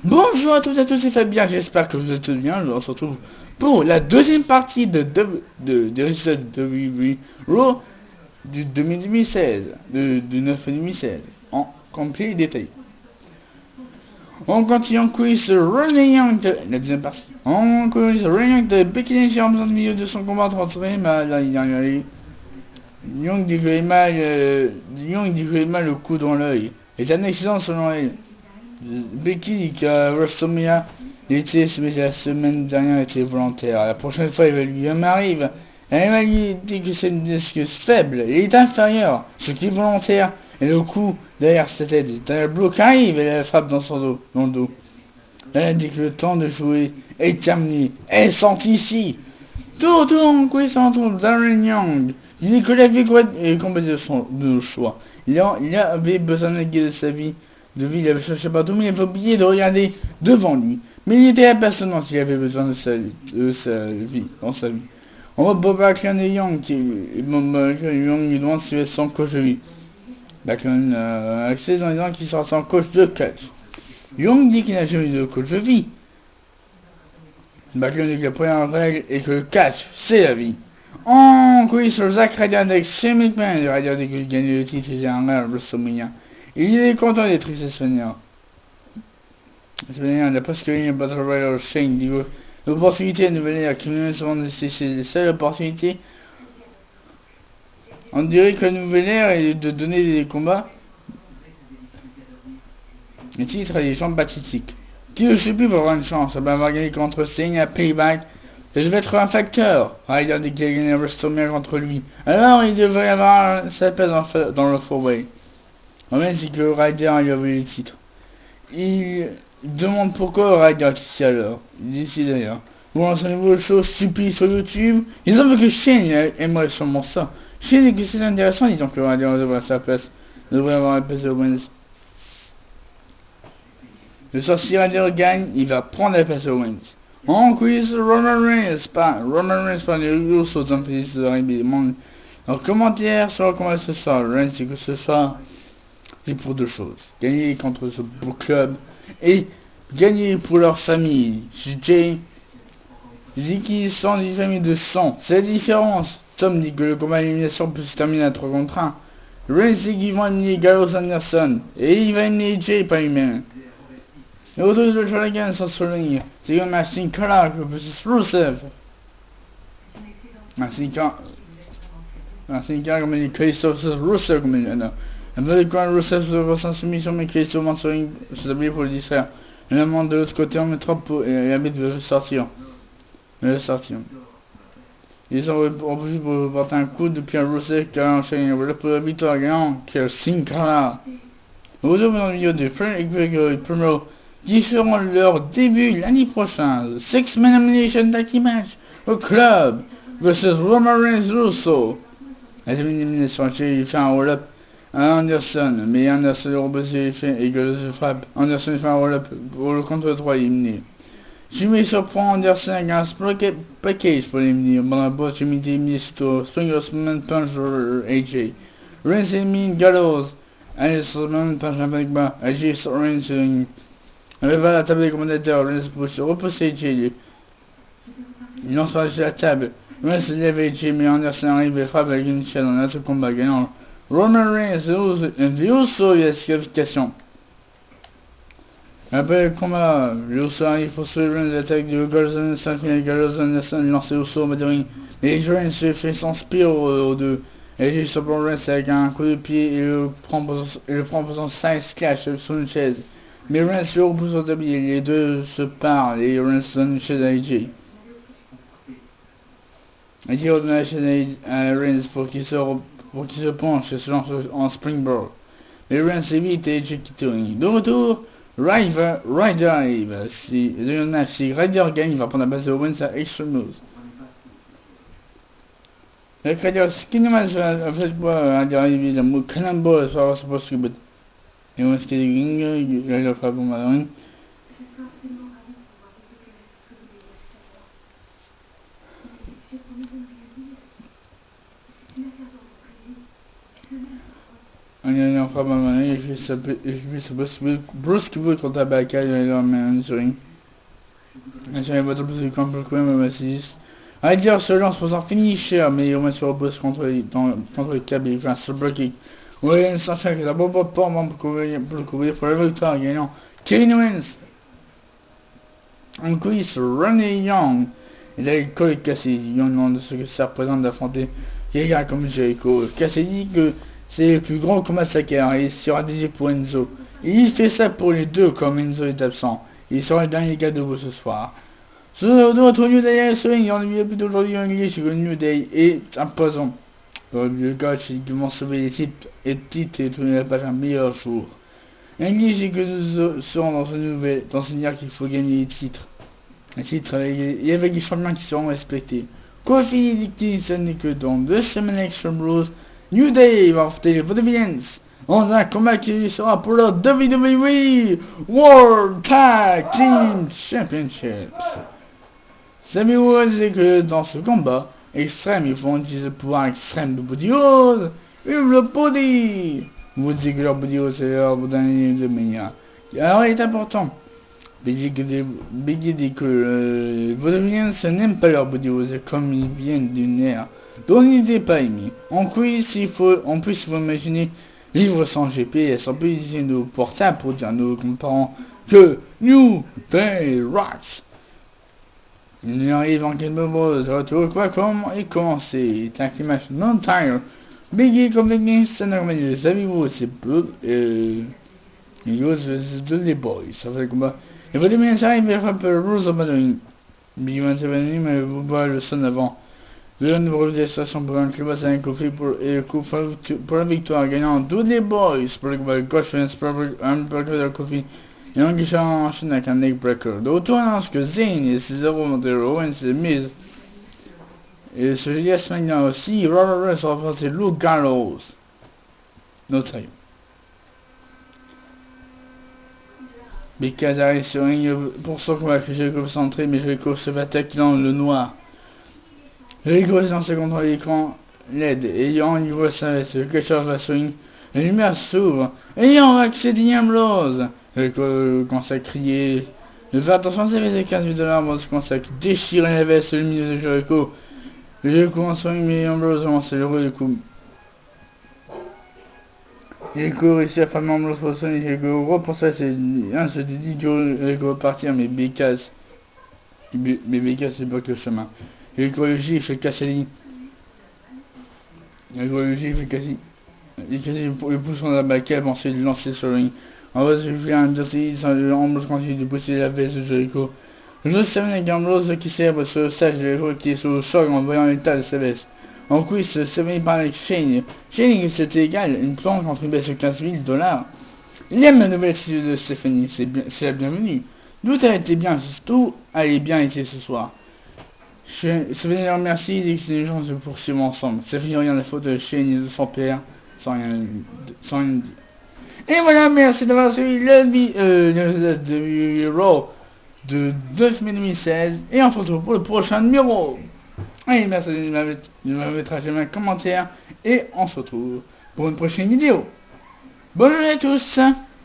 Bonjour à tous et à tous, c'est Fabien, j'espère que vous êtes tous bien. On se retrouve pour la deuxième partie des résultats de WWE Raw du 2016, du 9 2016, en complet et détaillé. On continue en quiz Running Young de la deuxième partie. En quiz Running Young de Becky Lynch en besoin de milieu de son combat contre Emma. Young dit que Emma le coup dans l'œil. Est un accident selon elle. Becky dit qu'à WrestleMania, l'été la semaine dernière était volontaire. La prochaine fois, il va lui arrive. Elle va lui dire que c'est une excuse faible et est inférieure. Ce qui est volontaire et le coup derrière sa tête. T'as le bloc qui arrive et elle frappe dans son dos, dans le dos. Elle a dit que le temps de jouer est terminé. Elle sent ici. Tout en quiz entre Darren Young. Il dit que la vie est composée de choix. Il avait besoin de sa vie. De vie, il avait cherché partout, mais il avait oublié de regarder devant lui. Mais il était impersonnant s'il avait besoin de sa vie, dans sa vie. On voit Bob Backlund et Young, Young lui demande s'il va être son coach de vie. Backlund a accès dans les gens qui sera son coach de catch. Young dit qu'il n'a jamais eu de coach de vie. Backlund dit que la première règle est que le catch, c'est la vie. En quiz sur Zack Ryder avec Shane McMahon, le Ryder dit qu'il gagne le titre général à WrestleMania. Il est content d'être exceptionnel. Il n'a pas ce qu'il y a Battle Royale Shane dit l'opportunité de venir qui nous demande c'est la seule opportunité. On dirait que la nouvelle ère est de donner des combats. Le titre a des gens pathétiques. Qui ne sait plus va avoir une chance. Ben, va gagner contre Sting à Payback. Ça devait être un facteur. Ryder dit qu'il a gagné WrestleMania contre lui. Alors il devrait avoir sa place dans le 4-way. Le problème c'est que Ryder lui a vu le titre. Il demande pourquoi Ryder ici alors. Il dit ici d'ailleurs. Bon, c'est un nouveau show stupide sur YouTube. Ils ont vu que Shane aimerait sûrement ça. Shane dit que c'est intéressant, disant que Ryder devrait sa place. Devrait avoir la place de Owens. Le sorcier Ryder gagne, il va prendre la place de Owens. En quiz, Roman Reigns par les Usos dans le d'arrivée. En commentaire sur comment ce soir, Reigns c'est que ce soir, c'est pour deux choses. Gagner contre ce beau club et gagner pour leur famille. Jay dit qu'ils sont des familles de sang. C'est la différence. Tom dit que le combat d'élimination peut se terminer à 3 contre 1. Reigns dit qu'ils vont éliminer Gallows Anderson. Et il va éliminer Jay par lui-même. Le retour de Jordan sans souligner. C'est comme Sin Cara versus Rusev. Sin Cara comme il dit Christophe Rusev comme il dit. Un peu de quoi Rusev se ressent soumission mais Christophe en souligne s'établir pour le distraire. Le demande de l'autre côté en mettra pour et l'habit de le sortir. Ils ont profité pour porter un coup depuis un Rusev qui a enchaîné pour la victoire gagnant qui est Sin Cara. Au retour dans le milieu de Frank et Primero qui feront leur début l'année prochaine. Six Man Elimination Tag Team Match au club versus Roman Reigns Russo. La élimination, j'ai fait un roll-up à Anderson, mais Anderson le repousse et que se frappe. Anderson fait un roll-up pour le contre 3 éliminé. Jimmy surprend Anderson avec un sprocket package pour l'éliminer. Pendant la bosse, Jimmy est éliminé sur Swingers Punch AJ. Reigns élimine Gallows. Anderson punch avec bas. AJ sur Reigns. Elle va à la table des commentateurs, Reigns repousse AJ. Il lance par la table. Reigns se lève AJ, mais Anderson arrive et frappe avec une chaise dans un autre combat gagnant. Roman Reigns et Uso et la disqualification. Après le combat, Uso arrive pour sauver Reigns, l'attaque de Gallows Anderson lance Uso au bas de ring. Et Reigns se fait son spear aux deux. AJ surprend Reigns avec un coup de pied et le prend pour son side splash sur une chaise. Mais Reigns le repousse au tapis et les deux se parlent et Reigns donne une chaise à AJ. AJ redonne la chaise à Reigns pour qu'il se penche et se lance en springboard. Mais Reigns évite et AJ quitte le ring. De retour, Ryder arrive. Si Ryder gagne, il va prendre la base de Owens à Extreme Rules. Le Ryder Skinnerman a fait quoi Ryder arrive, le mot Cannonball as far as possible. Et Owens qui est ring, il a frappé au ring. Un dernier fois, maman, et je vais se Bruce qui veut contre la bacaille, il est en main, j'avais votre plus de camp pour le coup, même 6. Ryder se lance pour son finisher, mais il remet sur le boss contre le cabine, enfin sur le blocking. Ouais, ça fait que la bombe pas pour le couvrir pour la victoire, gagnant Kevin Owens. En quiz, Ronnie Young. Et là, il colle Cassidy, Young demande ce que ça représente d'affronter quelqu'un comme Jericho. Cassidy dit que c'est le plus grand combat de sa carrière et il sera dédié pour Enzo. Et il fait ça pour les deux comme Enzo est absent. Il sera le dernier gars debout ce soir. Sur notre New Day Wrestling, il en a plus d'aujourd'hui en anglais sur le New Day est imposant. Le coach qui vont sauver les titres et tourner la page un meilleur jour. L'anglais c'est que nous serons dans ce year qu'il faut gagner les titres. Les titres, il y avait des champions qui seront respectés. Kofi dit que ce n'est que dans 2 semaines Extreme Bros. New Day va affronter les Vaudevillains dans un combat qui sera pour leur WWE World Tag Team Championships. Sammy Woods dit que dans ce combat extrême, ils vont utiliser le pouvoir extrême de Body Rose. Vive le body. Vous dites que leur Body Rose c'est leur dernier de Mania. Alors il est important. Biggie dit que Vaudevillains n'aiment pas leur Body Rose comme ils viennent d'une ère dont il n'était pas émis. En plus, il faut imaginer vivre sans GPS, on peut utiliser nos portables pour dire à nos grands-parents que New Day Rocks. Il arrive en quelques mots, de retour, quoi, comment est commencé, c'est un climat non-tire. Biggie comme Biggie, c'est normal, savez-vous, c'est peu, il ose de les boys, ça fait le combat. Et vous devez ça, il va faire un peu Rose of Madonna. Biggie va intervenir, mais vous voyez le son avant. Le numéro de station pour un club à Kofi pour la victoire, gagnant tous les boys pour le combat gauche, un breaker de Kofi. Et on guichet enchaîne avec un neck breaker. De retour, on annonce que Zayn et Cesaro Montero Owens et Miz. Et ce jeudi à SmackDown aussi, Robert Reigns va affronter Luke Gallows. Notre Big arrive sur ring pour son combat que Jericho centré, mais Jericho se fait attaquer dans le noir. Jericho est lancé contre l'écran LED, ayant un niveau service, le catcheur va swing, la lumière s'ouvre, ayant accédé à Ambrose. Jericho commence à crier, ne fais attention, c'est les 15 $, Ambrose commence à déchirer la veste le milieu de Jericho. Jericho en swing, mais Ambrose commence à le rouler le coup. Jericho réussit à faire Ambrose pour sonner, Jericho reprend ça, c'est un se dit Jericho va partir, mais Bécasse bloque le chemin. L'écologie fait Cassidy. L'écologie fait Cassidy. Il pousse dans la baquette, ensuite de lancer sur le ring. En bas, je fais un dirty, Ambrose continue de pousser la veste de Jericho. Le jeu se termine avec Ambrose qui célèbre sur le stage de Jericho qui est sous le choc en voyant l'état de sa veste. En quiz, se termine par avec Shane. Shane, c'était égal, une planche entre une baisse de 15 000 $. Il aime la nouvelle attitude de Stephanie, c'est la bienvenue. Tout a été bien, tout a bien été ce soir. Je vais leur remercier et que les gens se poursuivent ensemble. Ça finit rien la faute de Shane et de son père, sans rien dire. Et voilà, merci d'avoir suivi le de Raw de 9 mai 2016. Et on se retrouve pour le prochain numéro. Allez, merci de m'avoir lâché un commentaire. Et on se retrouve pour une prochaine vidéo. Bonne journée à tous.